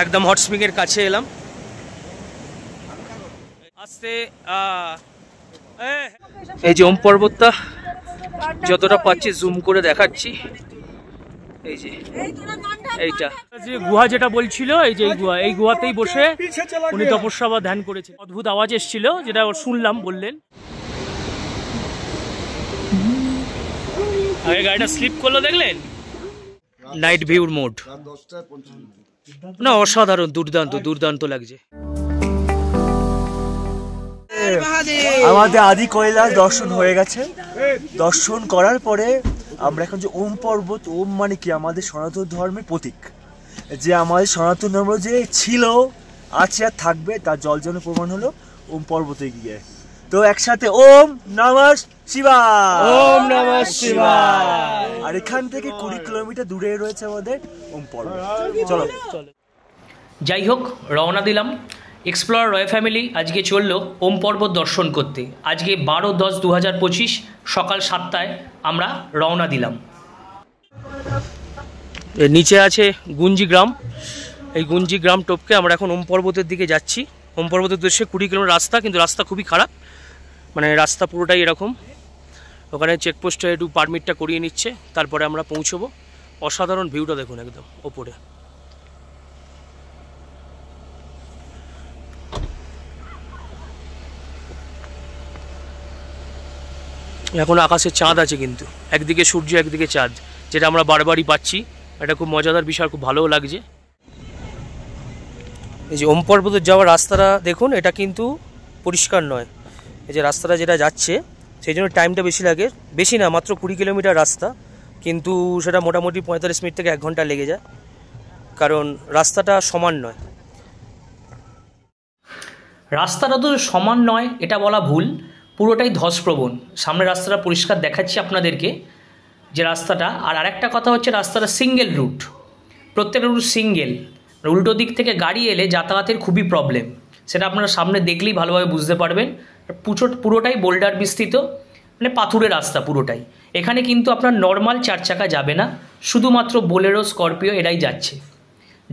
একদম হট স্প্রিংয়ের কাছে এলাম। আস্তে এই যে ওম পর্বতটা যতটা পাচ্ছি জুম করে দেখাচ্ছি। এই যে এইটা যে গুহা যেটা বলছিল, এই যে এই গুহাতেই বসে উনি তপস্যা বা ধ্যান করেছেন। অদ্ভুত আওয়াজ এসেছিল যেটা শুনলাম, বললেন। আগে গাড়িটা স্লিপ করলো, দেখলেন? নাইট ভিউর মোড না, অসাধারণ, দুর্দান্ত দুর্দান্ত লাগছে। আমাদের আদি কৈলাস দর্শন হয়ে গেছে। দর্শন করার পরে আমরা এখন যে ওম পর্বত, ওম মানে কি আমাদের সনাতন ধর্মের প্রতীক, যে আমাদের সনাতন ধর্ম যে ছিল, আছে আর থাকবে, তার জলজল প্রমাণ হলো ওম পর্বতে গিয়ে। তো একসাথে ওম নমঃ শিবায়, ওম নমঃ শিবায়। আর এখান থেকে 20 কিলোমিটার দূরে রয়েছে আমাদের ওম পর্বত। চলো। যাই হোক, রওনা দিলাম। এক্সপ্লোরার রয় ফ্যামিলি আজকে চললো ওম পর্বত দর্শন করতে। আজকে 12/10/2025 সকাল 7টায় আমরা রওনা দিলাম। নিচে আছে গুঞ্জি গ্রাম। এই গুঞ্জি গ্রাম টপকে আমরা এখন ওম পর্বতের দিকে যাচ্ছি। ওম পর্বতের উদ্দেশ্যে 20 কিলোমিটার রাস্তা, কিন্তু রাস্তা খুবই খারাপ, মানে রাস্তা পুরোটাই এরকম। ওখানে চেকপোস্টে একটু পারমিটটা করিয়ে নিচ্ছে, তারপরে আমরা পৌঁছবো। অসাধারণ ভিউটা দেখুন একদম ওপরে। এখন আকাশে চাঁদ আছে, কিন্তু একদিকে সূর্য একদিকে চাঁদ, যেটা আমরা বারবারই পাচ্ছি। এটা খুব মজাদার বিষয়, খুব ভালোও লাগছে। এই যে ওম পর্বতে যাওয়ার রাস্তাটা দেখুন, এটা কিন্তু পরিষ্কার নয়। এই যে রাস্তাটা যেটা যাচ্ছে, সেই জন্য টাইমটা বেশি লাগে। বেশি না, মাত্র 20 কিলোমিটার রাস্তা, কিন্তু সেটা মোটামুটি 45 মিনিট থেকে 1 ঘন্টা লেগে যায়, কারণ রাস্তাটা সমান নয়। রাস্তাটা তো সমান নয় এটা বলা ভুল, পুরোটাই ধসপ্রবণ। সামনে রাস্তাটা পরিষ্কার দেখাচ্ছি আপনাদেরকে, যে রাস্তাটা। আর আরেকটা কথা হচ্ছে, রাস্তাটা সিঙ্গেল রুট, প্রত্যেকটা রুট সিঙ্গেল। উল্টো দিক থেকে গাড়ি এলে যাতায়াতের খুবই প্রবলেম, সেটা আপনারা সামনে দেখলেই ভালোভাবে বুঝতে পারবেন। পুরোটাই বোল্ডার বিস্তৃত, মানে পাথুরের রাস্তা পুরোটাই। এখানে কিন্তু আপনার নর্মাল 4 চাকা যাবে না, শুধুমাত্র বোলেরো, স্করপিও এরাই যাচ্ছে।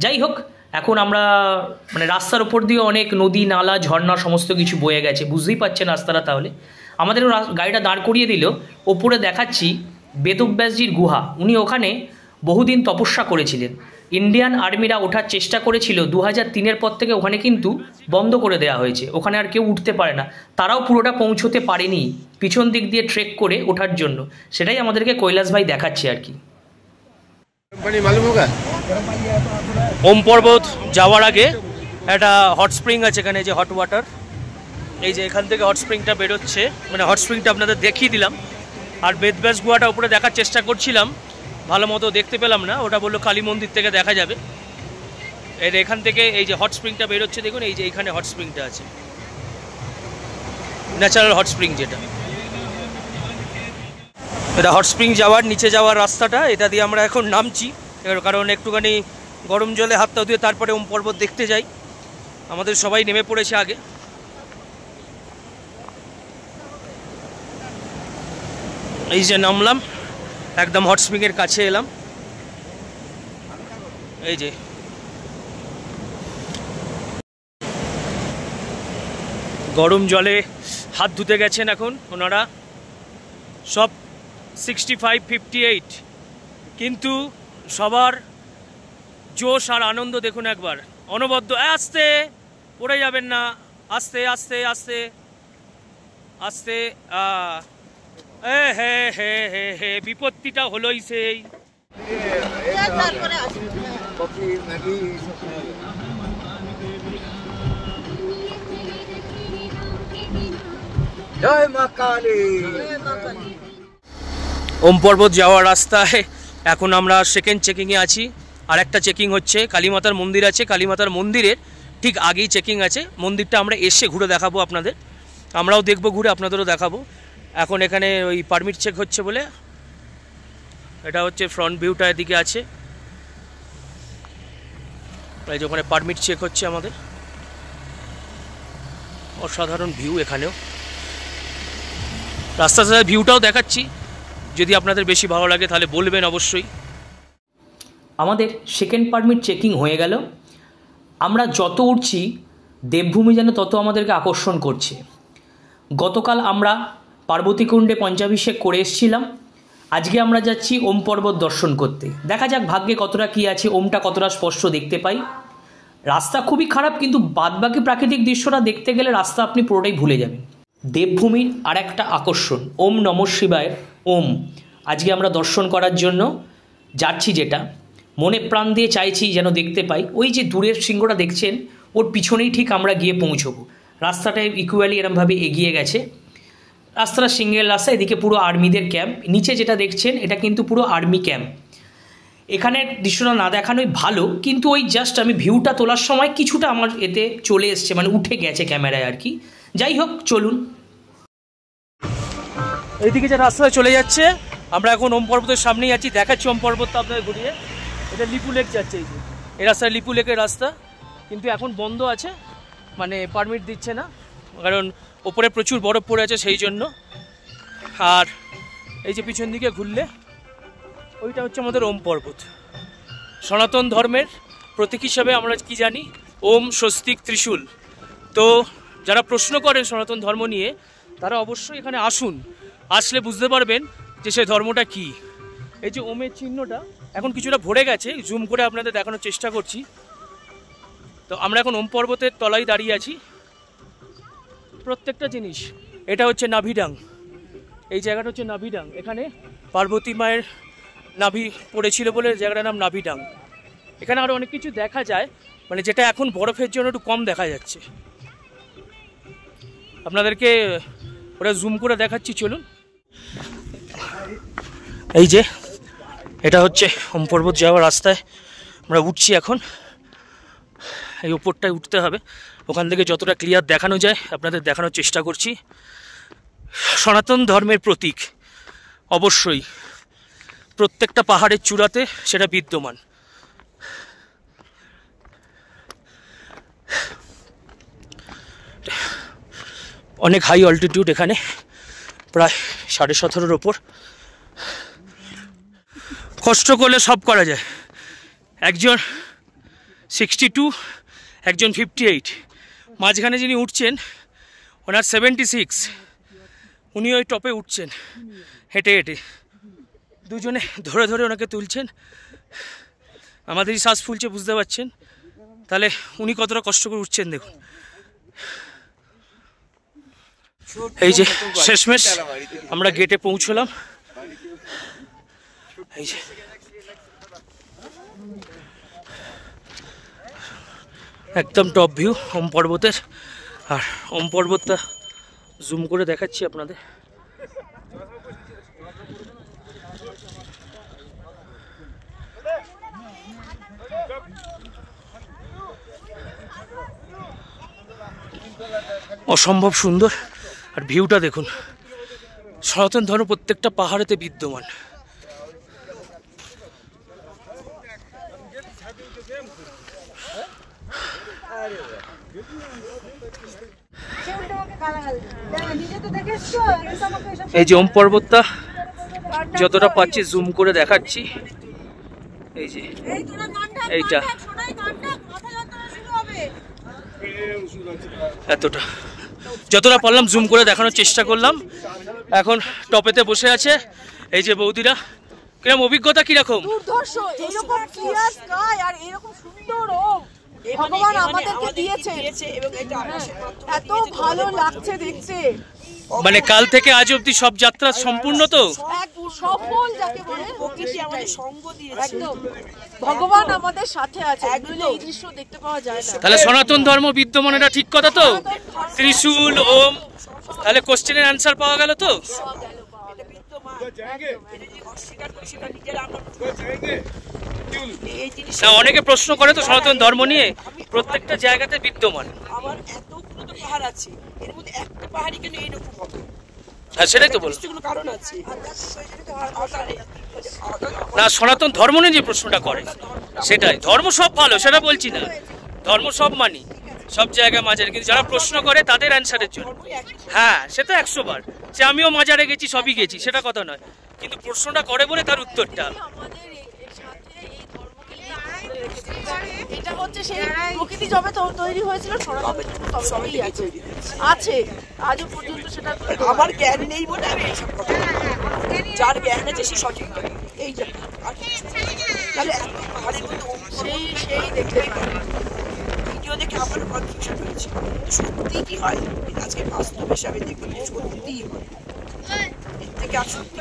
যাই হোক, এখন আমরা মানে রাস্তার উপর দিয়ে অনেক নদী, নালা, ঝর্ণা সমস্ত কিছু বয়ে গেছে, বুঝতেই পারছেন রাস্তাটা। তাহলে আমাদের গাড়িটা দাঁড় করিয়ে দিল। ওপরে দেখাচ্ছি বেদব্যাসজির গুহা। উনি ওখানে বহুদিন তপস্যা করেছিলেন। ইন্ডিয়ান আর্মিরা ওঠার চেষ্টা করেছিল, 2003-এর পর থেকে ওখানে কিন্তু বন্ধ করে দেওয়া হয়েছে। ওখানে আর কেউ উঠতে পারে না, তারাও পুরোটা পৌঁছতে পারেনি পিছন দিক দিয়ে ট্রেক করে ওঠার জন্য। সেটাই আমাদেরকে কৈলাস ভাই দেখাচ্ছে আর কি। ওম পর্বত যাওয়ার আগে একটা হট স্প্রিং আছে এখানে, যে হট ওয়াটার। এই যে এখান থেকে হট স্প্রিংটা বেরোচ্ছে, মানে হট স্প্রিংটা আপনাদের দেখিয়ে দিলাম। আর বেদব্যাস গুহাটা উপরে দেখার চেষ্টা করছিলাম, ভালো মতো দেখতে পেলাম না। ওটা বললো কালী মন্দির থেকে দেখা যাবে। এর এখান থেকে এই যে হট স্প্রিংটা বেরোচ্ছে দেখুন, এই যে এইখানে হট স্প্রিংটা আছে, ন্যাচারাল হট স্প্রিং যেটা। এটা হট স্প্রিং যাওয়ার, নিচে যাওয়ার রাস্তাটা, এটা দিয়ে আমরা এখন নামছি, কারণ একটুখানি গরম জলে হাতটা ধুয়ে তারপরে ওম পর্বত দেখতে যাই। আমাদের সবাই নেমে পড়েছে আগে। এই যে নামলাম, একদম হট স্প্রিংয়ের কাছে এলাম। এই যে গরম জলে হাত ধুতে গেছেন এখন ওনারা সব 65, 58, কিন্তু সবার জোশ আর আনন্দ দেখুন একবার, অনবদ্য। আস্তে, পড়ে যাবেন না, আস্তে আস্তে আস্তে আস্তে। হে হে হে হে, বিপত্তিটা হলোই সেই। জয় মা কালী। ওম পর্বত যাওয়ার রাস্তায় এখন আমরা সেকেন্ড চেকিংয়ে আছি। আর একটা চেকিং হচ্ছে, কালীমাতার মন্দির আছে, কালীমাতার মন্দিরের ঠিক আগেই চেকিং আছে। মন্দিরটা আমরা এসে ঘুরে দেখাবো আপনাদের, আমরাও দেখবো ঘুরে, আপনাদেরও দেখাবো। এখন এখানে ওই পারমিট চেক হচ্ছে বলে, এটা হচ্ছে ফ্রন্ট ভিউটা এদিকে আছে। এই যে ওখানে পারমিট চেক হচ্ছে আমাদের। অসাধারণ ভিউ এখানেও, রাস্তার সাথে ভিউটাও দেখাচ্ছি। যদি আপনাদের বেশি ভালো লাগে তাহলে বলবেন অবশ্যই। আমাদের সেকেন্ড পারমিট চেকিং হয়ে গেল। আমরা যত উঠছি দেবভূমি যেন তত আমাদেরকে আকর্ষণ করছে। গতকাল আমরা পার্বতীকুণ্ডে পঞ্চাভিষেক করে এসেছিলাম, আজকে আমরা যাচ্ছি ওম পর্বত দর্শন করতে। দেখা যাক ভাগ্যে কতটা কী আছে, ওমটা কতটা স্পষ্ট দেখতে পাই। রাস্তা খুবই খারাপ, কিন্তু বাদবাকি প্রাকৃতিক দৃশ্যটা দেখতে গেলে রাস্তা আপনি পুরোটাই ভুলে যাবেন। দেবভূমির আর একটা আকর্ষণ ওম নমঃ শিবায়ের ওম, আজকে আমরা দর্শন করার জন্য যাচ্ছি, যেটা মনে প্রাণ দিয়ে চাইছি যেন দেখতে পাই। ওই যে দূরের সিংহটা দেখছেন, ওর পিছনেই ঠিক আমরা গিয়ে পৌঁছবো। রাস্তাটায় ইকুয়ালি এরমভাবে এগিয়ে গেছে, রাস্তাটা সিঙ্গেল রাস্তা, এদিকে পুরো আর্মিদের ক্যাম্প। নিচে যেটা দেখছেন এটা কিন্তু পুরো আর্মি ক্যাম্প। এখানে দৃশ্যটা না দেখানোই ভালো, কিন্তু ওই জাস্ট আমি ভিউটা তোলার সময় কিছুটা আমার এতে চলে এসছে, মানে উঠে গেছে ক্যামেরায় আর কি। যাই হোক, চলুন। এইদিকে যে রাস্তায় চলে যাচ্ছে, আমরা এখন ওম পর্বতের সামনেই আছি, দেখাচ্ছি ওম পর্বতটা আপনাদের ঘুরিয়ে। এটা লিপু লেক যাচ্ছে, এই যে এই রাস্তায় লিপু লেকের রাস্তা, কিন্তু এখন বন্ধ আছে, মানে পারমিট দিচ্ছে না, কারণ ওপরে প্রচুর বরফ পড়ে আছে সেই জন্য। আর এই যে পিছন দিকে ঘুরলে ওইটা হচ্ছে আমাদের ওম পর্বত। সনাতন ধর্মের প্রতীক হিসাবে আমরা কি জানি, ওম স্বস্তিক ত্রিশূল। তো যারা প্রশ্ন করেন সনাতন ধর্ম নিয়ে, তারা অবশ্যই এখানে আসুন, আসলে বুঝতে পারবেন যে সেই ধর্মটা কি। এই যে ওমের চিহ্নটা এখন কিছুটা ভরে গেছে, জুম করে আপনাদের দেখানোর চেষ্টা করছি। তো আমরা এখন ওম পর্বতের তলায় দাঁড়িয়ে আছি। প্রত্যেকটা জিনিস, এটা হচ্ছে নাভিডাং, এই জায়গাটা হচ্ছে নাভিডাং। এখানে পার্বতী মায়ের নাভি পড়েছিল বলে জায়গাটার নাম নাভিডাং। এখানে আরও অনেক কিছু দেখা যায়, মানে যেটা এখন বরফের জন্য একটু কম দেখা যাচ্ছে। আপনাদেরকে ওরা জুম করে দেখাচ্ছি, চলুন। এই যে এটা হচ্ছে ওম পর্বত যাওয়ার রাস্তায় আমরা উঠছি এখন। এই উপরটায় উঠতে হবে, ওখান থেকে যতটা ক্লিয়ার দেখানো যায় আপনাদের দেখানোর চেষ্টা করছি। সনাতন ধর্মের প্রতীক অবশ্যই প্রত্যেকটা পাহাড়ের চূড়াতে সেটা বিদ্যমান। অনেক হাই অল্টিটিউড, এখানে প্রায় 17.5-র ওপর। কষ্ট করলে সব করা যায়। একজন 62, একজন 58, মাঝখানে যিনি উঠছেন ওনার 76, উনি ওই টপে উঠছেন হেঁটে হেঁটে, দুজনে ধরে ধরে ওনাকে তুলছেন। আমাদেরই শ্বাস ফুলছে, বুঝতে পারছেন। তাহলে উনি কতটা কষ্ট করে উঠছেন দেখুন। এই যে শেষমেশ আমরা গেটে পৌঁছলাম। এই যে একদম টপ ভিউ ওম পর্বতের। আর ওম পর্বতটা জুম করে দেখাচ্ছি আপনাদের। অসম্ভব সুন্দর, আর ভিউটা দেখুন। সনাতন ধর্ম প্রত্যেকটা পাহাড়েতে বিদ্যমান। এই যে ওম পর্বতটা যতটা পাচ্ছি জুম করে দেখাচ্ছি। এই যে এইটা এতটা, যতটা পারলাম জুম করে দেখানোর চেষ্টা করলাম। এখন টপেতে বসে আছে এই যে বৌদিরা। কিরকম অভিজ্ঞতা, কিরকম? এরকম ক্লিয়ার স্কাই আর এরকম সুন্দর ভগবান আমাদেরকে দিয়েছে, এবং এটা এত ভালো লাগছে দেখতে। মানে কাল থেকে আজ অবধি সব যাত্রা সম্পূর্ণ, তো সফল যাকে বলে, প্রকৃতি আমাদের সঙ্গ দিয়েছে, একদম ভগবান আমাদের সাথে আছে। এই দৃশ্য দেখতে পাওয়া যায় না। তাহলে সনাতন ধর্ম বিদ্যমান, এটা ঠিক কথা তো? ত্রিশূল, ওম, তাহলে কোশ্চেনের অ্যান্সার পাওয়া গেল তো? না, অনেকে প্রশ্ন করে তো সনাতন ধর্ম নিয়ে, প্রত্যেকটা জায়গাতে বিদ্যমান। আমার এতগুলো তো পাহাড় আছে, এর মধ্যে একটা পাহাড়ই কেন এইরকম হবে? হ্যাঁ, সেটাই তো বলছি। কারণ আছে না, সনাতন ধর্ম নিয়ে যে প্রশ্নটা করে সেটাই। ধর্ম সব ভালো সেটা বলছি না, ধর্ম সব মানি, সব জায়গায় মাজারে, কিন্তু যারা প্রশ্ন করে তাদের অ্যান্সারের জন্য। হ্যাঁ, সেটা 100 বার, যে আমিও মাজারে গেছি, সবই গেছি, সেটা কথা নয়, কিন্তু প্রশ্নটা করে বলে তার উত্তরটা। এটা হচ্ছে সেই প্রকৃতি যবে তৈরি হয়েছিল সনাতনের জন্য তবেই আছে আজও পর্যন্ত। সেটা আমার জ্ঞান নেই বলে আমি এইসব কথা, যার জ্ঞান আছে সে সঠিক এই তাহলে সেই দেখতে ভিডিও দেখে আমার কনফিউশন হয়েছে সত্যি কি হয় আজকে বাস্তব হিসাবে দেখবেন সত্যিই হয়। এর থেকে আর সত্যি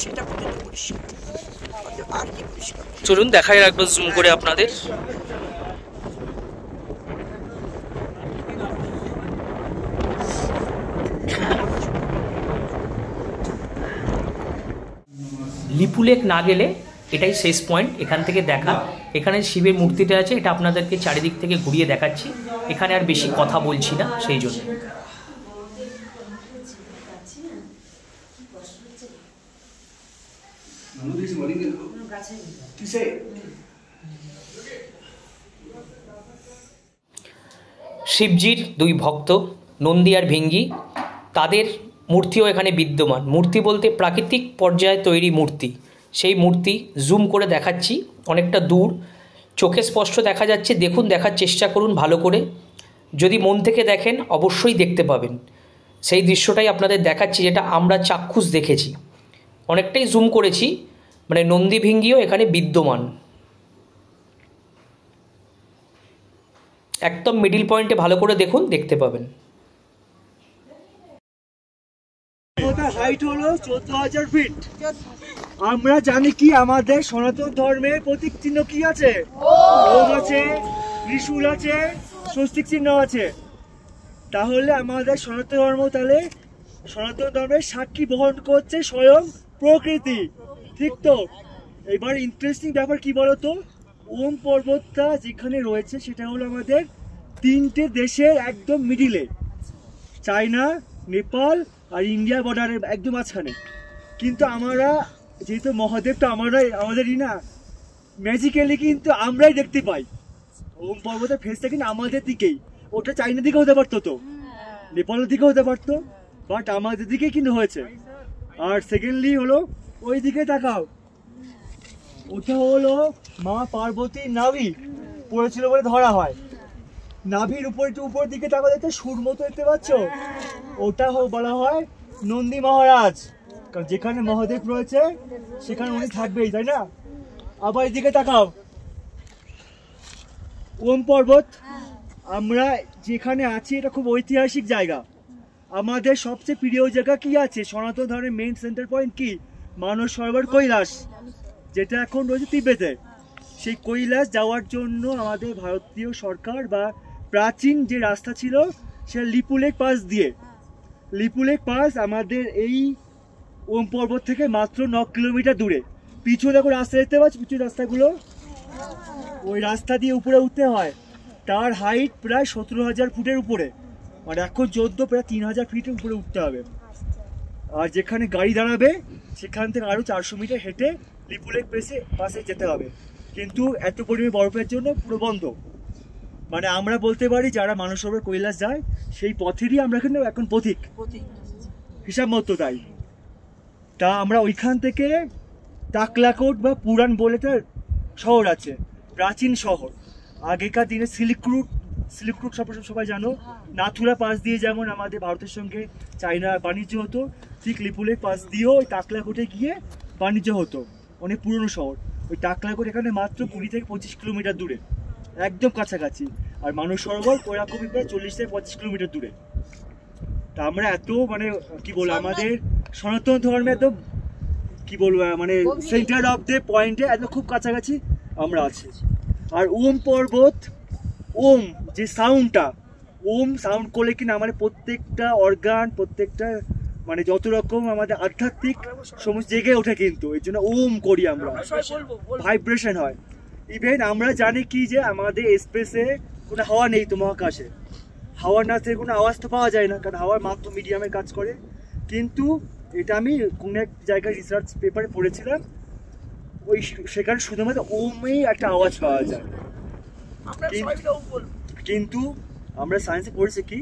সেটা পর্যন্ত পরিষ্কার আর কি পরিষ্কার। চলুন দেখাই একবার জুম করে আপনাদের। লিপু লেক না গেলে এটাই শেষ পয়েন্ট, এখান থেকে দেখা। এখানে শিবের মূর্তিটা আছে, এটা আপনাদেরকে চারিদিক থেকে ঘুরিয়ে দেখাচ্ছি। এখানে আর বেশি কথা বলছি না সেই জন্য। শিবজির দুই ভক্ত নন্দী আর ভিঙ্গি, তাদের মূর্তিও এখানে বিদ্যমান। মূর্তি বলতে প্রাকৃতিক পর্যায়ে তৈরি মূর্তি। সেই মূর্তি জুম করে দেখাচ্ছি, অনেকটা দূর, চোখে স্পষ্ট দেখা যাচ্ছে। দেখুন, দেখার চেষ্টা করুন ভালো করে। যদি মন থেকে দেখেন অবশ্যই দেখতে পাবেন। সেই দৃশ্যটাই আপনাদের দেখাচ্ছি যেটা আমরা চাক্ষুষ দেখেছি। অনেকটাই জুম করেছি, মানে নন্দী ভিঙ্গিও এখানে বিদ্যমান। একদম মিডিল পয়েন্টে ভালো করে দেখুন, দেখতে পাবেন। হাইট হলো 14,000 ফিট। আমরা জানি কি আমাদের সনাতন ধর্মের প্রতীক চিহ্ন কি আছে? ওম আছে, ত্রিশূল আছে, স্বস্তিক চিহ্ন আছে। তাহলে আমাদের সনাতন ধর্ম, তাহলে সনাতন ধর্মের সাক্ষী বহন করছে স্বয়ং প্রকৃতি, ঠিক তো? এবার ইন্টারেস্টিং ব্যাপার কি বলতো, ওম পর্বতটা যেখানে রয়েছে সেটা হলো আমাদের তিনটে দেশের একদম মিডিলে, চায়না, নেপাল আর ইন্ডিয়া বর্ডারের একদম মাঝখানে। কিন্তু আমরা যেহেতু মহাদেবটা আমাদেরই না, ম্যাজিক্যালি কিন্তু আমরাই দেখতে পাই। ওম পর্বতের ফেসটা কিন্তু আমাদের দিকেই, ওটা চাইনা দিকে হতে পারতো, তো নেপালের দিকে হতে পারতো, বাট আমাদের দিকেই কিন্তু হয়েছে। আর সেকেন্ডলি হলো ওই দিকে তাকাও, ওটা হলো মা পার্বতীর নাভি পড়েছিল বলে ধরা হয়। নাভির উপর একটু উপর দিকে তাকাও, দেখতে সুর মতো দেখতে পাচ্ছ, ওটা বলা হয় নন্দী মহারাজ। কারণ যেখানে মহাদেব রয়েছে সেখানে উনি থাকবেই, তাই না? আবার এদিকে তাকাও, ওম পর্বত। আমরা যেখানে আছি এটা খুব ঐতিহাসিক জায়গা। আমাদের সবচেয়ে প্রিয় জায়গা কি আছে? সনাতন ধর্মের মেইন সেন্টার পয়েন্ট কি? মানস সরোবর কৈলাস, যেটা এখন রয়েছে তিব্বতে। সেই কৈলাস যাওয়ার জন্য আমাদের ভারতীয় সরকার বা প্রাচীন যে রাস্তা ছিল সেটা লিপু লেক পাস দিয়ে। লিপু লেক পাস আমাদের এই ওম পর্বত থেকে মাত্র 9 কিলোমিটার দূরে। পিছু দেখো রাস্তা দেখতে পাচ্ছ, পিছু রাস্তাগুলো, ওই রাস্তা দিয়ে উপরে উঠতে হয়। তার হাইট প্রায় 17,000 ফুটের উপরে, মানে এখন 14 প্রায় 3,000 ফিটের উপরে উঠতে হবে। আর যেখানে গাড়ি দাঁড়াবে সেখান থেকে আরও 400 মিটার হেঁটে লিপু লেক পাশে যেতে হবে। কিন্তু এত পরিমাণে বরফের জন্য পুরো বন্ধ। মানে আমরা বলতে পারি যারা মানস সরোবর কৈলাস যায় সেই পথেরই আমরা কিন্তু এখন পথিক হিসাব মতো। তাই তা আমরা ওইখান থেকে টাকলাকোট বা পুরান বলে একটা শহর আছে, প্রাচীন শহর। আগেকার দিনে সিল্ক রুট সবাই জানো, নাথুরা পাস দিয়ে যেমন আমাদের ভারতের সঙ্গে চায়না বাণিজ্য হতো, ঠিক লিপু লেক পাস দিয়েও ওই টাকলাকোটে গিয়ে বাণিজ্য হতো। অনেক পুরনো শহর। ওই টাকলাকোট এখানে মাত্র 20 থেকে 25 কিলোমিটার দূরে, একদম কাছাকাছি। আর মানস সরোবর কোরাকুপি প্রায় 40 থেকে 25 কিলোমিটার দূরে। তা আমরা এত মানে কি বলবো, আমাদের সনাতন ধর্মে এত কি বলবো মানে সেন্টার অফ দ্য পয়েন্টে এত খুব কাছাকাছি আমরা আছি। আর ওম পর্বত, ওম যে সাউন্ডটা, ওম সাউন্ড করলে কিনা আমাদের প্রত্যেকটা অর্গান, প্রত্যেকটা মানে যত রকম আমাদের আধ্যাত্মিক সমস্ত জেগে ওঠে। কিন্তু এর জন্য ওম করি আমরা, ভাইব্রেশন হয়। ইভেন আমরা জানি কি যে আমাদের স্পেসে কোনো হাওয়া নেই, তো মহাকাশে হাওয়া না থেকে কোনো আওয়াজ তো পাওয়া যায় না, কারণ হাওয়ার মাত্র মিডিয়ামে কাজ করে। কিন্তু এটা আমি কোনো এক জায়গায় রিসার্চ পেপারে পড়েছিলাম, ওই সেখানে শুধুমাত্র ওমেই একটা আওয়াজ পাওয়া যায়। কিন্তু আমরা সায়েন্সে পড়েছি কি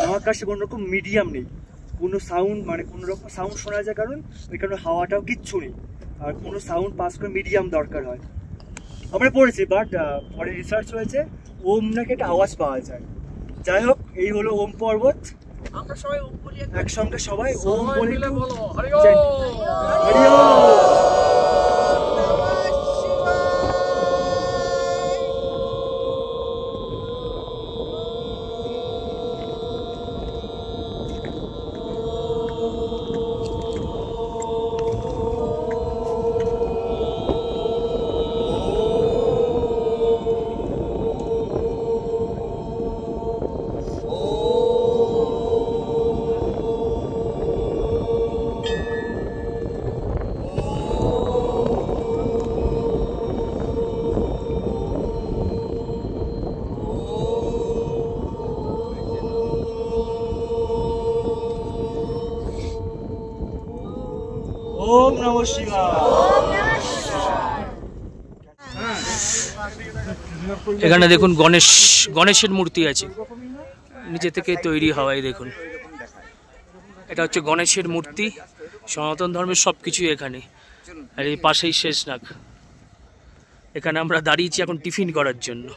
মহাকাশে কোনো রকম মিডিয়াম নেই, কোনো সাউন্ড মানে কোনো রকম সাউন্ড শোনা যায়, কারণ ওইখানে হাওয়াটাও কিচ্ছু নেই। আর কোনো সাউন্ড পাস করে মিডিয়াম দরকার হয়। আমরা পড়েছি, বাট পরে রিসার্চ হয়েছে ওম নাকি একটা আওয়াজ পাওয়া যায়। যাই হোক, এই হলো ওম পর্বত। আমরা সবাই ওম বলি, একসঙ্গে সবাই ওম বলি। ওম নমঃ শিবায়। এখানে দেখুন গণেশের মূর্তি আছে, নিচে থেকে তৈরি হওয়াই দেখুন। এটা হচ্ছে গণেশের মূর্তি, সনাতন ধর্মের সব কিছুই এখানে। আর এই পাশেই শেষনাগ। এখানে আমরা দাঁড়িয়েছি এখন টিফিন করার জন্য।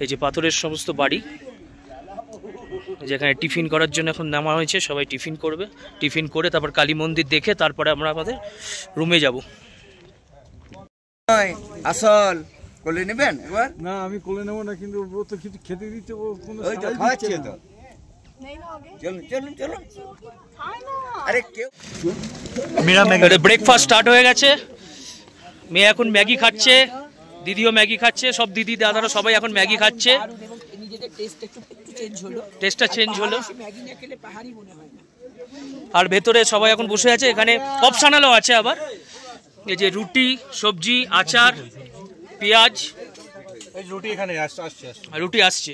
এই যে পাথরের সমস্ত বাড়ি, যেখানে টিফিন করার জন্য এখন নামা হয়েছে, সবাই টিফিন করবে। টিফিন করে তারপর কালী মন্দির দেখে তারপরে আমরা আমাদের রুমে যাব। আসল কোলে নেবেন একবার? না, আমি কোলে নেবো না, কিন্তু ও তো কিছু খেতে দিতে, ও কোনো ওই তো খাওয়াচ্ছে তো। চলুন চলুন চলুন। আরে কেউ ব্রেকফাস্ট স্টার্ট হয়ে গেছে। মেয়ে এখন ম্যাগি খাচ্ছে, দিদিও ম্যাগি খাচ্ছে, সব দিদি দাদারা সবাই এখন ম্যাগি খাচ্ছে। নিজেদের টেস্ট একটু চেঞ্জ হলো, টেস্টটা চেঞ্জ হলো। ম্যাগি না খেলে পাহাড়ি মনে হয় না। আর ভেতরে সবাই এখন বসে আছে। এখানে অপশনালও আছে আবার, এই যে রুটি, সবজি, আচার, পেঁয়াজ। রুটি এখানে রুটি আসছে।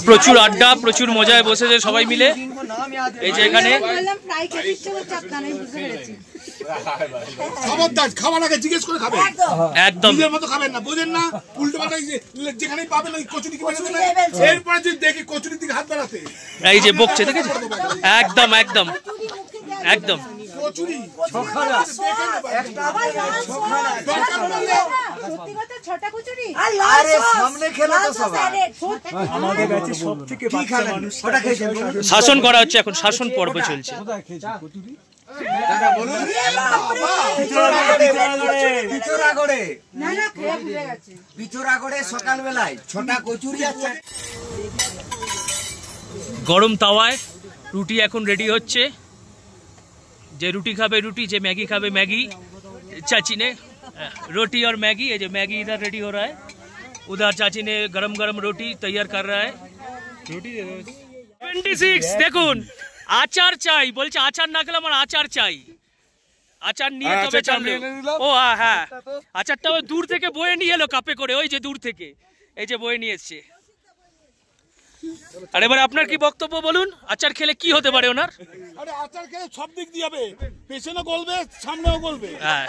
প্রচুর আড্ডা, প্রচুর মজায় বসেছে সবাই মিলে। এই যে এখানে খাবার আগে জিজ্ঞেস করে খাবেন, একদম নিজের মতো খাবেন না, বুঝেন না? উল্টো পাল্টা যেখানেই পাবেন ওই কচুরি এরপরে যদি দেখি কচুরির দিকে হাত বাড়াতে, এই যে বকছে, দেখেছে? একদম একদম একদম। কচুরি শাসন করা হচ্ছে, এখন শাসন পর্ব চলছে। সকালবেলায় 6টা কচুরি আছে। গরম তাওয়ায় রুটি এখন রেডি হচ্ছে। যে রুটি খাবে রুটি, যে मैगी खावे मैगी। चाची ने रोटी और मैगी, ये जो मैगी इधर रेडी हो रहा है, उधर चाची ने गरम गरम रोटी तैयार कर रहा है। 26 দেখুন, আচার চাই বলছে, আচার না খেলে আমার আচার চাই। আচার নিয়ে তবে চাইলে ও হ্যাঁ, আচারটা ওই দূর থেকে বয়ে নিয়ে এলো কাপে করে, ওই যে দূর থেকে এই যে বয়ে নিয়ে এসছে। আর এবারে আপনার কি বক্তব্য বলুন, আচার খেলে কি হতে পারে ওনার? আরে আচার খেলে সব দিক দিয়ে যাবে, পেছনে গলবে সামনেও গলবে। হ্যাঁ,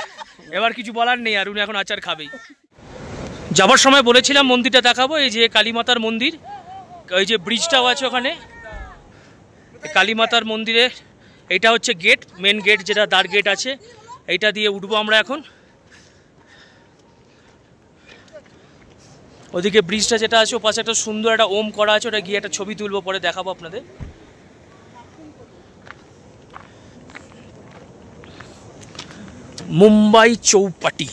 এবার কিছু বলার নেই, আর উনি এখন আচার খাবেই। যাবার সময় বলেছিলাম মন্দিরটা দেখাবো, এই যে কালীমাতার মন্দির, ওই যে ব্রিজটাও আছে ওখানে কালীমাতার মন্দিরে। এটা হচ্ছে গেট, মেন গেট, যেটা দ্বার গেট আছে, এইটা দিয়ে উঠবো আমরা এখন। ওদিকে ব্রিজটা যেটা আছে, ও পাশে একটা সুন্দর একটা ওম করা আছে, ওটা গিয়ে একটা ছবি তুলবো, পরে দেখাবো আপনাদের। মুম্বাই চৌপাটি,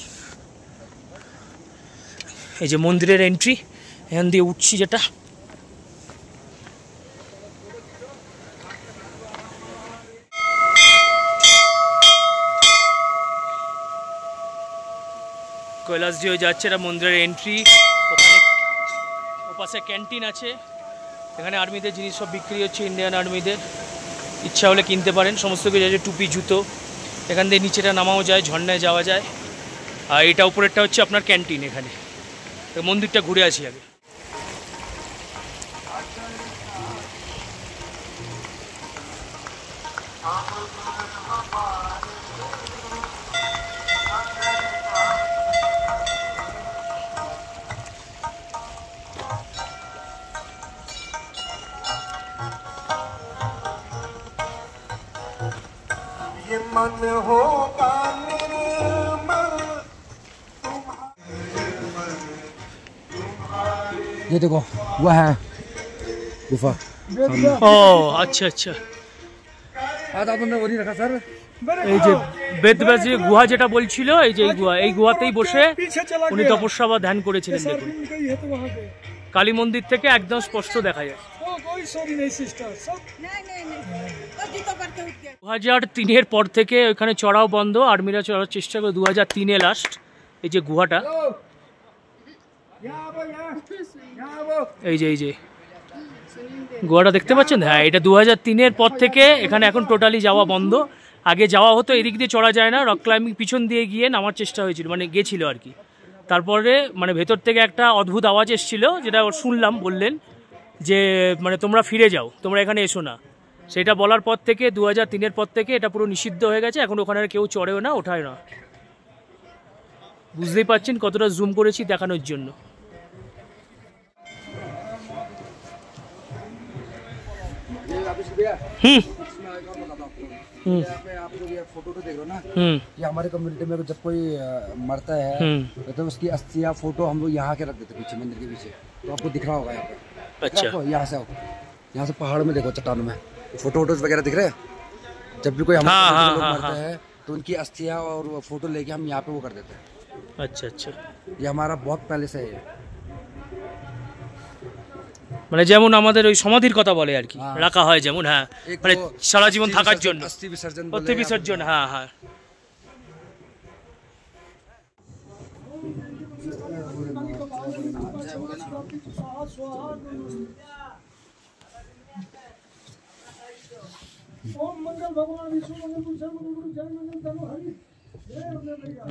এই যে মন্দিরের এন্ট্রি, এখান দিয়ে উঠছি যেটা। কৈলাস দিয়ে যাচ্ছে, এটা মন্দিরের এন্ট্রি। ওখানে ওপাশে ক্যান্টিন আছে, এখানে আর্মিদের জিনিস সব বিক্রি হচ্ছে, ইন্ডিয়ান আর্মিদের। ইচ্ছা হলে কিনতে পারেন, সমস্ত কিছু আছে, টুপি, জুতো। এখান দিয়ে নিচেটা নামাও যায়, ঝর্ণায় যাওয়া যায়। আর এটা উপরেরটা হচ্ছে আপনার ক্যান্টিন। এখানে মন্দিরটা ঘুরে আসি আগে। ये मन होगा निर्मल। ये देखो वो है गुफा। ও আচ্ছা আচ্ছা, आज आपने वो नहीं रखा सर। এই যে বেদব্যাসী গুহা যেটা বলছিল, এই যে এই গুহাতেই বসে উনি তপস্যা বা ধ্যান করেছিলেন। দেখুন কালী মন্দির থেকে একদম স্পষ্ট দেখা যায়। 2003-এর পর থেকে ওখানে চড়াও বন্ধ, আর্মিরা চড়ার চেষ্টা করে 2003-এ লাস্ট। এই যে গুহাটা, এই যে গুহাটা দেখতে পাচ্ছেন, হ্যাঁ এটা 2003-এর পর থেকে এখানে এখন টোটালি যাওয়া বন্ধ। আগে যাওয়া হতো, এদিক দিয়ে চড়া যায় না, রক ক্লাইম্বিং পিছন দিয়ে গিয়ে নামার চেষ্টা হয়েছিল, মানে গেছিল আর কি। তারপরে মানে ভেতর থেকে একটা অদ্ভুত আওয়াজ এসেছিল, যেটা শুনলাম, বললেন যে মানে তোমরা ফিরে যাও, তোমরা এখানে এসো না। সেটা বলার পর থেকে 2003-এর পর থেকে এটা পুরো নিষিদ্ধ হয়ে গেছে। এখন ওখানে আর কেউ চড়েও না, ওঠায় না। বুঝতেই পারছেন কতটা জুম করেছি দেখানোর জন্য। आपको ये फोटो तो देख रहे हो ना, ये हमारे कम्युनिटी में जब कोई मरता है तो उसकी अस्थियां फोटो हम लोग यहाँ के रख देते पीछे, मंदिर के पीछे। तो आपको दिख रहा होगा यहाँ पे। अच्छा, यहाँ से आओ, यहाँ से पहाड़ में देखो, चट्टानों में फोटो वोटोज वगैरह दिख रहे हैं। जब भी कोई हमारे लोग मरता है तो उनकी अस्थियां और फोटो लेके हम यहाँ पे वो कर देते हैं। अच्छा अच्छा, ये हमारा बहुत पहले से है। মানে যেমন আমাদের ওই সমাধির কথা বলে আর কি, রাখা হয় যেমন, হ্যাঁ মানে সারা জীবন থাকার জন্য अस्थि विसर्जन, অস্থি বিসর্জন, হ্যাঁ হ্যাঁ। ओम मंगल भगवान विष्णु मंगल पुरुषाय मंगल गुरु जय मंगल तनु हरि जय अपने भैया।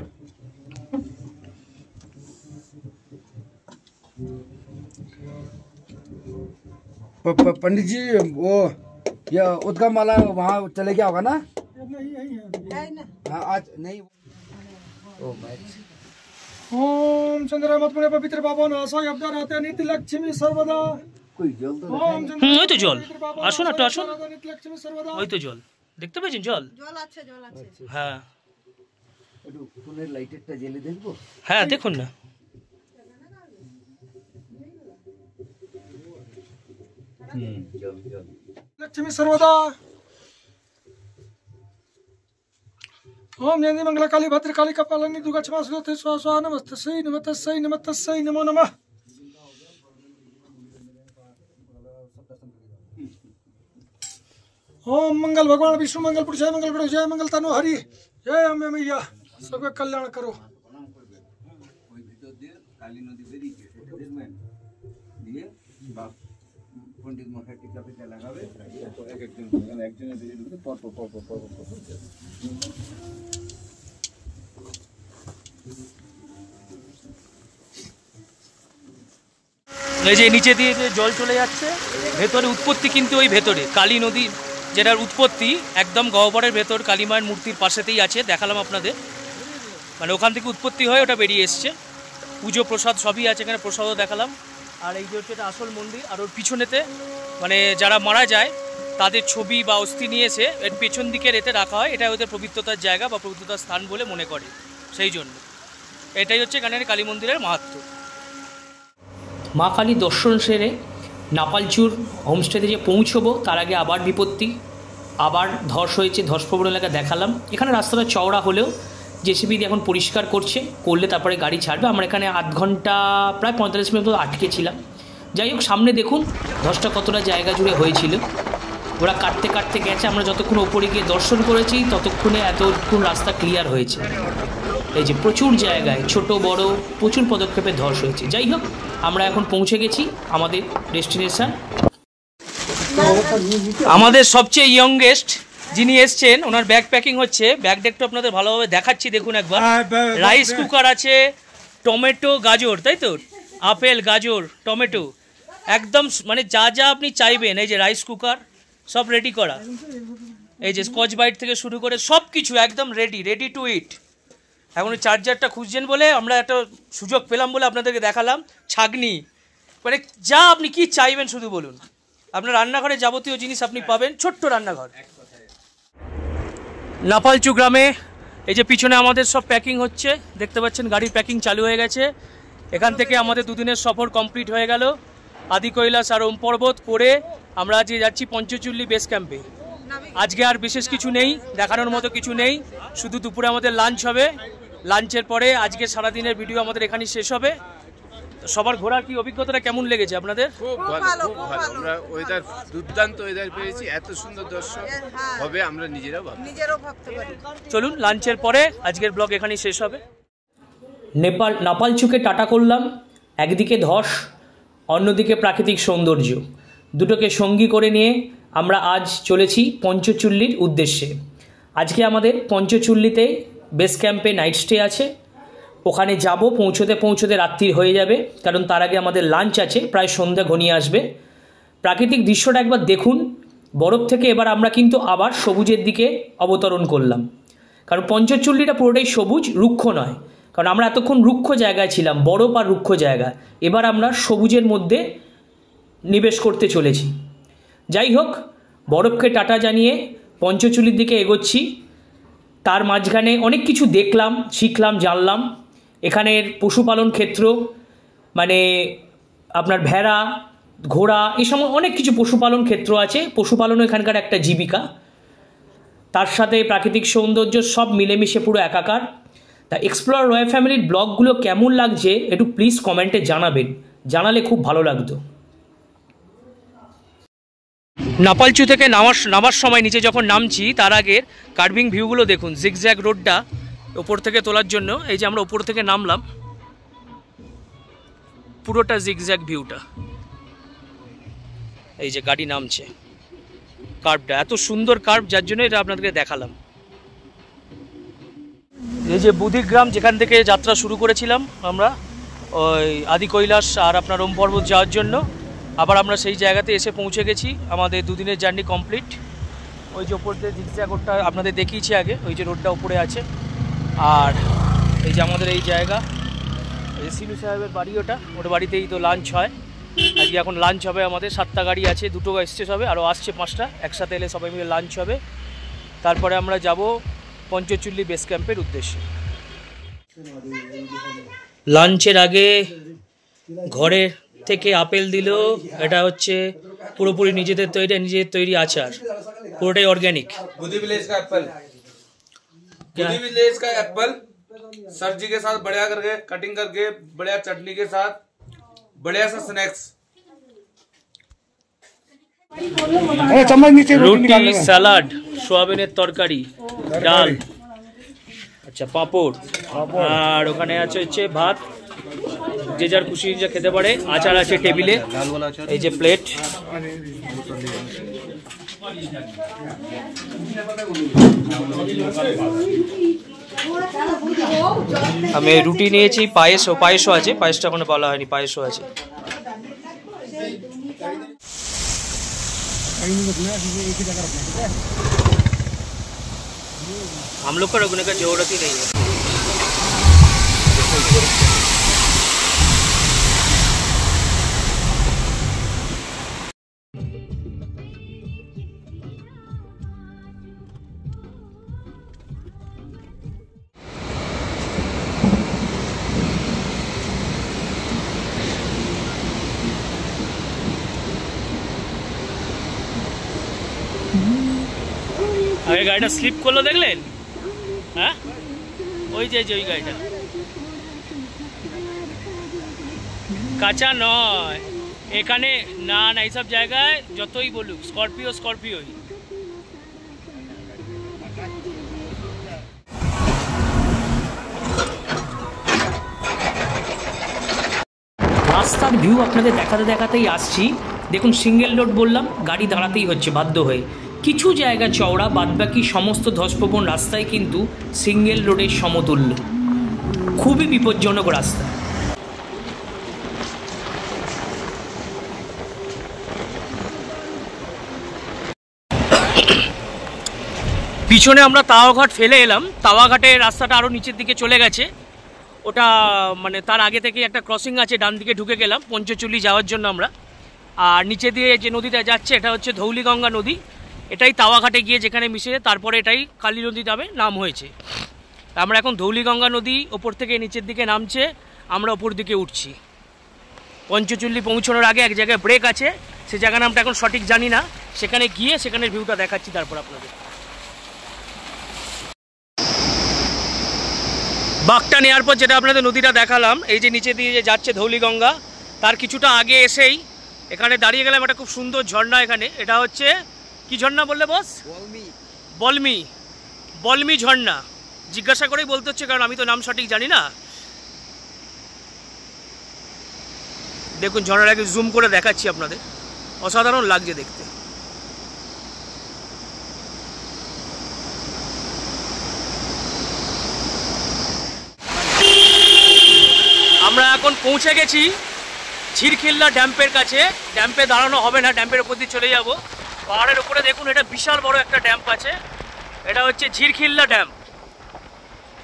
पंडित जी वो ये उद्गम माला वहाँ चले गया होगा ना? हाँ आज नहीं। ओम चंद्रमत्मने पवित्र पावन आशय अब्दा रहते नित्य लक्ष्मी सर्वदा। ओम ওই তো জল, আসুন একটু আসুন, नित्य लक्ष्मी सर्वदा। ওই তো জল দেখতে পেয়েছেন, জল আছে হ্যাঁ ফোনের লাইটেরটা জ্বেলে দেখবো। হ্যাঁ দেখুন না, लक्ष्मी सर्वदा। ओम नंदी मंगला काली भद्र काली कपालिनी दुर्गा क्षमा सुरते स्वा स्वा नमस्तस्यै नमस्तस्यै नमस्तस्यै नमो नमः। ओम मंगल भगवान विष्णु मंगल पुरुषाय मंगल गुरु जय मंगल तनु हरि जय अम्बे मैया, सबका कल्याण करो। पंडित मशाई टीका फिका लगावे একজন একজনের দিকে ঢুকে পর এই যে নিচে দিয়ে যে জল চলে যাচ্ছে, ভেতরে উৎপত্তি কিন্তু ওই ভেতরে কালী নদী, যেটার উৎপত্তি একদম গহ্বরের ভেতর কালী মায়ের মূর্তির পাশেতেই আছে, দেখালাম আপনাদের। মানে ওখান থেকে উৎপত্তি হয়ে ওটা বেরিয়ে এসছে, পুজো প্রসাদ সবই আছে এখানে, প্রসাদও দেখালাম। আর এই যে হচ্ছে এটা আসল মন্দির, আর ওর পিছনেতে মানে যারা মারা যায় তাদের ছবি বা অস্থি নিয়ে এসে এর পেছন দিকে রেতে রাখা হয়, এটা ওদের পবিত্রতার জায়গা বা পবিত্রতার স্থান বলে মনে করে, সেই জন্য এটাই হচ্ছে এখানের কালী মন্দিরের মাহাত্ম্য। মা কালী দর্শন সেরে নাপালচুর হোমস্টেতে যে পৌঁছবো তার আগে আবার বিপত্তি, আবার ধস হয়েছে, ধসপ্রবণ এলাকা দেখালাম। এখানে রাস্তাটা চওড়া হলেও জেসিবি দিয়ে এখন পরিষ্কার করলে তারপরে গাড়ি ছাড়বে। আমরা এখানে আধ ঘন্টা প্রায় 45 মিনিট মতো আটকে ছিলাম। যাই হোক, সামনে দেখুন ধসটা কতটা জায়গা জুড়ে হয়েছিল, ওরা কাটতে কাটতে গেছে। আমরা যতক্ষণ ওপরে গিয়ে দর্শন করেছি ততক্ষণে এতক্ষণ রাস্তা ক্লিয়ার হয়েছে। এই যে প্রচুর জায়গায় ছোট বড় প্রচুর পদক্ষেপে ধস হয়েছে। যাই হোক, আমরা এখন পৌঁছে গেছি আমাদের ডেস্টিনেশন। আমাদের সবচেয়ে ইয়ংগেস্ট যিনি এসছেন, ওনার ব্যাগ প্যাকিং হচ্ছে। ব্যাগটা একটু আপনাদের ভালোভাবে দেখাচ্ছি, দেখুন একবার। রাইস কুকার আছে, টমেটো গাজর, তাই তো, আপেল গাজর টমেটো, একদম মানে যা যা আপনি চাইবেন। এই যে রাইস কুকার সব রেডি করা, এই যে স্কচ বাইট থেকে শুরু করে সব কিছু একদম রেডি টু ইট। এখন চার্জারটা খুঁজছেন বলে আমরা একটা সুযোগ পেলাম বলে আপনাদেরকে দেখালাম। ছাগনি, মানে যা আপনি কি চাইবেন শুধু বলুন, আপনার রান্নাঘরে যাবতীয় জিনিস আপনি পাবেন, ছোট্ট রান্নাঘর। নাপালচু গ্রামে এই যে পিছনে আমাদের সব প্যাকিং হচ্ছে, দেখতে পাচ্ছেন গাড়ির প্যাকিং চালু হয়ে গেছে। এখান থেকে আমাদের দুদিনের সফর কমপ্লিট হয়ে গেল। আদি কৈলাস আর ওম পর্বত করে আমরা আজকে যাচ্ছি পঞ্চচুল্লি বেস ক্যাম্পে। আজকে আর বিশেষ কিছু নেই, দেখানোর মতো কিছু নেই, শুধু দুপুরে আমাদের লাঞ্চ হবে। লাঞ্চের পরে আজকে সারাদিনের ভিডিও আমাদের এখানেই শেষ হবে। সবার ঘোরার কি অভিজ্ঞতাটা কেমন লেগেছে আপনাদের? খুব ভালো, খুব ভালো। আমরা ওয়েদার দুর্দান্ত ওয়েদার পেয়েছি, এত সুন্দর দর্শন হবে আমরা নিজেরাও ভাবতে পারি। চলুন লাঞ্চের পরে আজকের ব্লগ এখানেই শেষ হবে। নাপালচুকে টাটা করলাম। একদিকে ধস, অন্যদিকে প্রাকৃতিক সৌন্দর্য, দুটোকে সঙ্গী করে নিয়ে আমরা আজ চলেছি পঞ্চচুল্লির উদ্দেশ্যে। আজকে আমাদের পঞ্চচুল্লিতে বেস ক্যাম্পে নাইট স্টে আছে। ওখানে যাব, পৌঁছতে রাত্রি হয়ে যাবে, কারণ তার আগে আমাদের লাঞ্চ আছে, প্রায় সন্ধ্যা ঘনিয়ে আসবে। প্রাকৃতিক দৃশ্যটা একবার দেখুন। বরফ থেকে এবার আমরা কিন্তু আবার সবুজের দিকে অবতরণ করলাম, কারণ পঞ্চচুল্লিটা পুরোটাই সবুজ, রুক্ষ নয়। কারণ আমরা এতক্ষণ রুক্ষ জায়গায় ছিলাম, বরফ আর রুক্ষ জায়গায়, এবার আমরা সবুজের মধ্যে নিবেশ করতে চলেছি। যাই হোক, বরফকে টাটা জানিয়ে পঞ্চচুল্লির দিকে এগোচ্ছি। তার মাঝখানে অনেক কিছু দেখলাম, শিখলাম, জানলাম। এখানের পশুপালন ক্ষেত্র, মানে আপনার ভেড়া, ঘোড়া, এই সময় অনেক কিছু পশুপালন ক্ষেত্র আছে। পশুপালনও এখানকার একটা জীবিকা, তার সাথে প্রাকৃতিক সৌন্দর্য সব মিলেমিশে পুরো একাকার। তা এক্সপ্লোরার রয়্যাল ফ্যামিলির ব্লগগুলো কেমন লাগছে একটু প্লিজ কমেন্টে জানাবেন, জানালে খুব ভালো লাগতো। নাপালচু থেকে নামার সময় নিচে যখন নামছি তার আগের কার্ভিং ভিউগুলো দেখুন। জিগজ্যাগ রোডটা ওপর থেকে তোলার জন্য এই যে আমরা ওপর থেকে নামলাম, পুরোটা জিগজ্যাগ ভিউটা। এই যে গাড়ি নামছে, কার্ভটা এত সুন্দর কার্ভ, যার জন্য এটা আপনাদেরকে দেখালাম। এই যে বুধিগ্রাম, যেখান থেকে যাত্রা শুরু করেছিলাম আমরা ওই আদি কৈলাস আর আপনার ওম পর্বত যাওয়ার জন্য, আবার আমরা সেই জায়গাতে এসে পৌঁছে গেছি। আমাদের দুদিনের জার্নি কমপ্লিট। ওই যে ওপর দিয়ে জিগজ্যাগ রোডটা আপনাদের দেখিয়েছি আগে, ওই যে রোডটা উপরে আছে। আর এই যে আমাদের এই জায়গা, এই সিলু সাহেবের বাড়ি, ওর বাড়িতেই তো লাঞ্চ হয়। আজকে এখন লাঞ্চ হবে আমাদের। 7টা গাড়ি আছে, 2টো স্টেজ হবে, আরও আসছে 5টা, একসাথে এলে সবাই মিলে লাঞ্চ হবে। তারপরে আমরা যাব পঞ্চচুল্লি বেস ক্যাম্পের উদ্দেশ্যে। লাঞ্চের আগে ঘরে থেকে আপেল দিল। এটা হচ্ছে পুরোপুরি নিজেদের তৈরি আচার, পুরোটাই অর্গ্যানিক। बुद्धि विलेज का एप्पल, बुद्धि विलेज का एप्पल सब्जी के साथ बढ़िया करके कटिंग करके बढ़िया चटनी के साथ बढ़िया सा स्नैक्स। রুটি, স্যালাড, সোয়াবিনের তরকারি, ডাল, আচ্ছা পাঁপড়, আর ওখানে আছে হচ্ছে ভাত, যে যার খুশি যা খেতে পারে। আচার আছে টেবিলে, এই যে প্লেট। আমি রুটি নিয়েছি, পায়েসও আছে, পায়েসটা এখনো বলা হয়নি, পায়েসও আছে। हम लोग को रुकने का जरूरत ही नहीं है। আগে গাড়িটা স্লিপ করলো দেখলেন? হ্যাঁ, ওই যে ওই গাড়িটা কাঁচা নয় এখানে, না না এইসব জায়গায় যতই বলুক স্করপিওই। রাস্তার ভিউ আপনাদের দেখাতেই আসছি। দেখুন, সিঙ্গেল রোড বললাম, গাড়ি দাঁড়াতেই হচ্ছে বাধ্য হয়ে। কিছু জায়গা চওড়া, বাদবাকি সমস্ত ধসপ্রবণ রাস্তায় কিন্তু সিঙ্গেল রোডের সমতুল্য। খুবই বিপজ্জনক রাস্তা। পিছনে আমরা তাওয়াঘাট ফেলে এলাম। তাওয়াঘাটের রাস্তাটা আরও নিচের দিকে চলে গেছে, ওটা মানে তার আগে থেকে একটা ক্রসিং আছে, ডান দিকে ঢুকে গেলাম পঞ্চচুল্লি যাওয়ার জন্য আমরা। আর নিচে দিয়ে যে নদীটা যাচ্ছে এটা হচ্ছে ধৌলিগঙ্গা নদী। এটাই তাওয়াঘাটে গিয়ে যেখানে মিশে তারপরে এটাই কালী নদী নামে নাম হয়েছে। আমরা এখন ধৌলিগঙ্গা নদী ওপর থেকে নিচের দিকে নামছে, আমরা ওপর দিকে উঠছি। পঞ্চচুল্লি পৌঁছানোর আগে এক জায়গায় ব্রেক আছে, সে জায়গার নামটা এখন সঠিক জানি না, সেখানে গিয়ে সেখানের ভিউটা দেখাচ্ছি তারপর আপনাদের। বাঘটা নেওয়ার পর যেটা আপনাদের নদীটা দেখালাম, এই যে নিচে দিয়ে যে যাচ্ছে ধৌলিগঙ্গা, তার কিছুটা আগে এসেই এখানে দাঁড়িয়ে গেলাম একটা খুব সুন্দর ঝর্ণা। এখানে এটা হচ্ছে কি ঝর্ণা বললে বস? বলমি। বলমি ঝর্ণা জিজ্ঞাসা করেই বলতে হচ্ছে, কারণ আমি তো নাম সঠিক জানি না। দেখুন ঝর্ণাটাকে জুম করে দেখাচ্ছি আপনাদের, অসাধারণ লাগছে দেখতে। আমরা এখন পৌঁছে গেছি ঝিরখিল্লা ড্যাম্পের কাছে। ড্যাম্পে দাঁড়ানো হবে না, ড্যাম্পের উপর দিয়ে চলে যাব। পাহাড়ের উপরে দেখুন এটা বিশাল বড় একটা ড্যাম্প আছে, এটা হচ্ছে ঝিরখিল্লা ড্যাম্প।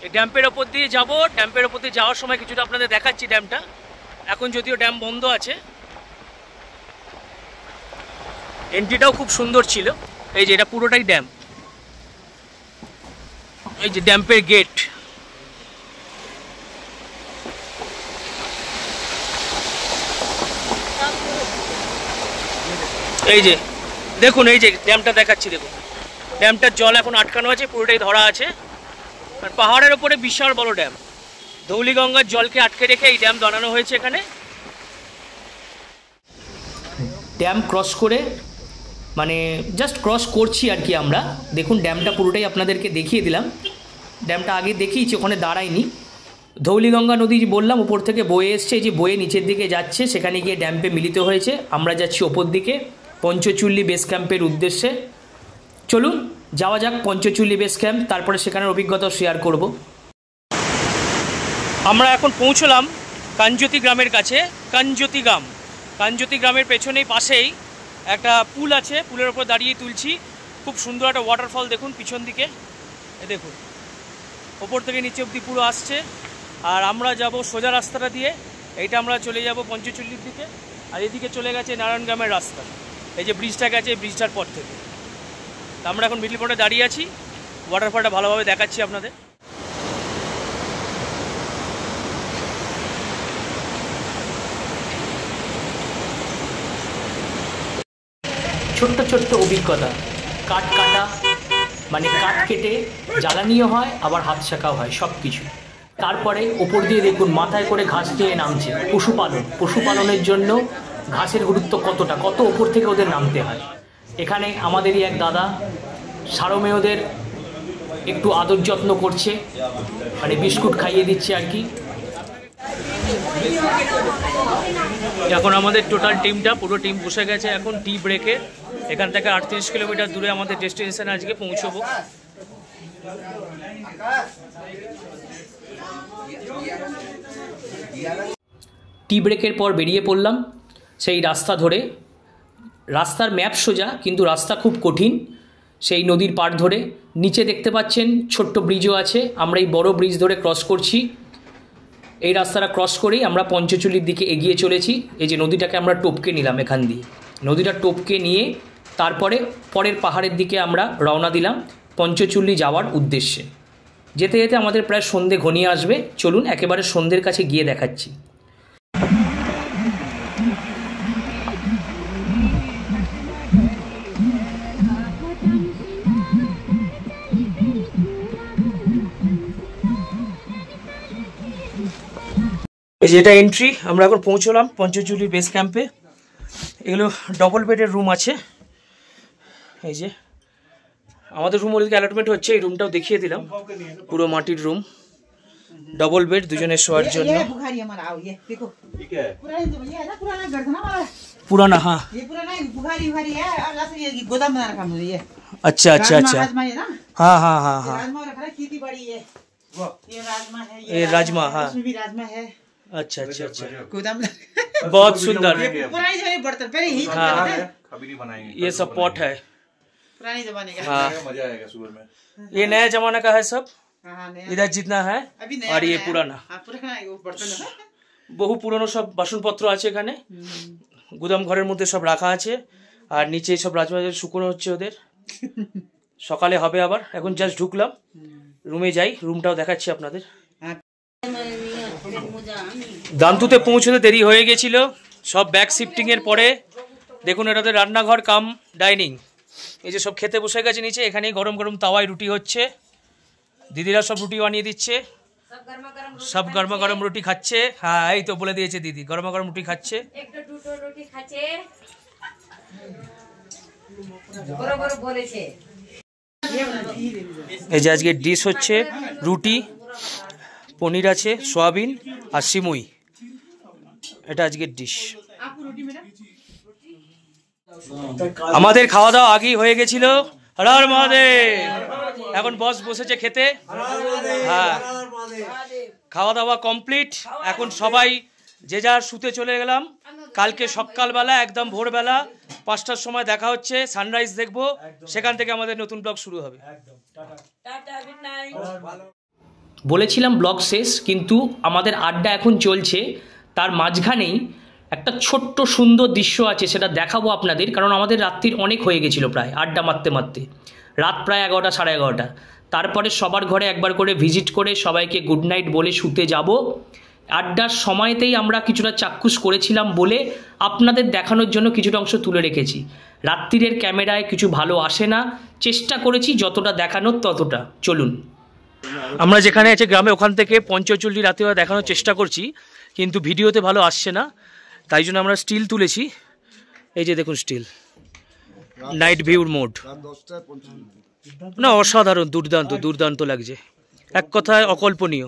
এই ড্যাম্পের ওপর দিয়ে যাব। ড্যাম্পের ওপর দিয়ে যাওয়ার সময় কিছুটা আপনাদের দেখাচ্ছি ড্যামটা। এখন যদিও ড্যাম বন্ধ আছে, এন্ট্রিটাও খুব সুন্দর ছিল। এই যে এটা পুরোটাই ড্যাম, এই যে ড্যাম্পের গেট। এই যে দেখুন, এই যে ড্যামটা দেখাচ্ছি, দেখুন ড্যামটার জল এখন আটকানো আছে, পুরোটাই ধরা আছে। আর পাহাড়ের ওপরে বিশাল বড় ড্যাম, ধৌলিগঙ্গার জলকে আটকে রেখে এই ড্যাম বানানো হয়েছে এখানে। ড্যাম ক্রস করে মানে জাস্ট ক্রস করছি আর কি আমরা। দেখুন ড্যামটা পুরোটাই আপনাদেরকে দেখিয়ে দিলাম। ড্যামটা আগে দেখিয়েছি, ওখানে দাঁড়াইনি। ধৌলিগঙ্গা নদী বললাম উপর থেকে বয়ে এসছে, যে বয়ে নিচের দিকে যাচ্ছে, সেখানে গিয়ে ড্যাম্পে মিলিত হয়েছে। আমরা যাচ্ছি ওপর দিকে পঞ্চচুল্লি বেস ক্যাম্পের উদ্দেশ্যে। চলুন যাওয়া যাক পঞ্চচুল্লি বেস ক্যাম্প, তারপরে সেখানের অভিজ্ঞতা শেয়ার করব। আমরা এখন পৌঁছলাম কাঞ্জতি গ্রামের কাছে। কাঞ্জতি গ্রাম, কাঞ্জতি গ্রামের পেছনেই পাশেই একটা পুল আছে, পুলের ওপর দাঁড়িয়ে তুলছি। খুব সুন্দর একটা ওয়াটারফল দেখুন পিছন দিকে, এ দেখুন ওপর থেকে নিচে অবধি পুরো আসছে। আর আমরা যাব সোজা রাস্তাটা দিয়ে, এইটা আমরা চলে যাব পঞ্চচুল্লির দিকে। আর এদিকে চলে গেছে নারায়ণগ্রামের রাস্তা, এই যে ব্রিজটা গেছে, এই ব্রিজটার পর থেকে। আমরা এখন মিডল পয়েন্টে দাঁড়িয়ে আছি, ওয়াটারফলটা ভালোভাবে দেখাচ্ছি আপনাদের। ছোট্ট ছোট্ট অভিজ্ঞতা, কাঠ কাটা মানে কাঠ কেটে জ্বালানিও হয়, আবার হাত শেখাও হয়, সব কিছু। তারপরে ওপর দিয়ে দেখুন মাথায় করে ঘাস নিয়ে নামছে। পশুপালন, পশুপালনের জন্য ঘাসের গুরুত্ব কতটা, কত ওপর থেকে ওদের নামতে হয়। এখানে আমাদেরই এক দাদা সারমেয়দের একটু আদর যত্ন করছে, মানে বিস্কুট খাইয়ে দিচ্ছে আর কি। এখন আমাদের টোটাল টিমটা, পুরো টিম বসে গেছে এখন টি ব্রেকে। এখান থেকে 38 কিলোমিটার দূরে আমাদের ডেস্টিনেশনে আজকে পৌঁছবো। টি ব্রেকের পর বেরিয়ে পড়লাম সেই রাস্তা ধরে। রাস্তার ম্যাপ সোজা, কিন্তু রাস্তা খুব কঠিন। সেই নদীর পাড় ধরে নিচে দেখতে পাচ্ছেন ছোট্ট ব্রিজও আছে, আমরা এই বড় ব্রিজ ধরে ক্রস করছি। এই রাস্তাটা ক্রস করেই আমরা পঞ্চচুল্লির দিকে এগিয়ে চলেছি। এই যে নদীটাকে আমরা টপকে নিলাম এখান দিয়ে, নদীটা টপকে নিয়ে তারপরে পরের পাহাড়ের দিকে আমরা রওনা দিলাম পঞ্চচুল্লি যাওয়ার উদ্দেশ্যে। যেতে যেতে আমাদের প্রায় সন্ধে ঘনিয়ে আসবে। চলুন একেবারে সন্ধ্যের কাছে গিয়ে দেখাচ্ছি। এই যে এটা এন্ট্রি, আমরা এখন পৌঁছলাম পঞ্চচুল্লি বেস ক্যাম্পে। এগুলো ডবল বেডের রুম আছে। এই যে আমাদের রুম ওদিকে অ্যালটমেন্ট হচ্ছে, এই রুমটাও দেখিয়ে দিলাম, পুরো মাটির রুম, ডবল বেড, দুজনের শোয়ার জন্য। পুরানা, হ্যাঁ আচ্ছা আচ্ছা আচ্ছা, हाँ हाँ हाँ हाँ, ये राजमा, हाँ अच्छा अच्छा अच्छा, बहुत सुंदर। हाँ ये सब पॉट है, हाँ ये नया जमाना का है सब, इधर जितना है, और ये पुराना, বহু পুরনো সব বাসনপত্র আছে এখানে, গুদাম ঘরের মধ্যে সব রাখা আছে। আর নিচে সব রাজমাদের শুকনো হচ্ছে ওদের। সকালে হবে আবার। এখন জাস্ট ঢুকলাম, রুমে যাই, রুমটাও দেখাচ্ছি আপনাদের। দান্তুতে পৌঁছতে দেরি হয়ে গেছিল, সব ব্যাগ শিফটিংয়ের পরে। দেখুন এটাতে রান্নাঘর কাম ডাইনিং। এই যে সব খেতে বসে গেছে নিচে, এখানেই গরম গরম তাওয়ায় রুটি হচ্ছে, দিদিরা সব রুটি বানিয়ে দিচ্ছে, সব গরমা গরম রুটি খাচ্ছে। হ্যাঁ এই তো বলে দিয়েছে দিদি, গরমা গরম রুটি খাচ্ছে। এই যে আজকে ডিশ হচ্ছে রুটি, পনির আছে, সয়াবিন আর সিমুই, এটা আজকের ডিশ। আমাদের খাওয়া দাওয়া আগেই হয়ে গেছিল। হর হর মহাদেব। এখন বস বসেছে খেতে। হ্যাঁ খাওয়া দাওয়া কমপ্লিট। এখন সবাই যে যার শুতে চলে গেলাম। কালকে সকালবেলা একদম ভোরবেলা 5টার সময় দেখা হচ্ছে, সানরাইজ দেখবো, সেখান থেকে আমাদের নতুন ব্লগ শুরু হবে। বলেছিলাম ব্লগ শেষ, কিন্তু আমাদের আড্ডা এখন চলছে, তার মাঝখানেই একটা ছোট্ট সুন্দর দৃশ্য আছে, সেটা দেখাবো আপনাদের। কারণ আমাদের রাত্রির অনেক হয়ে গেছিলো, প্রায় আড্ডা মারতে মারতে রাত প্রায় 11টা সাড়ে 11টা। তারপরে সবার ঘরে একবার করে ভিজিট করে সবাইকে গুড নাইট বলে শুতে যাব। আড্ডার সময়তেই আমরা কিছুটা চাক্ষুষ করেছিলাম বলে আপনাদের দেখানোর জন্য কিছুটা অংশ তুলে রেখেছি। রাত্রিরের ক্যামেরায় কিছু ভালো আসে না, চেষ্টা করেছি যতটা দেখানোর ততটা। চলুন, আমরা যেখানে আছে গ্রামে, ওখান থেকে পঞ্চচল্লি রাতে দেখানোর চেষ্টা করছি, কিন্তু ভিডিওতে ভালো আসছে না, তাই জন্য আমরা স্টিল তুলেছি। এই যে দেখুন স্টিল, নাইট ভিউর মোড না, অসাধারণ, দুর্দান্ত দুর্দান্ত লাগছে, এক কথায় অকল্পনীয়।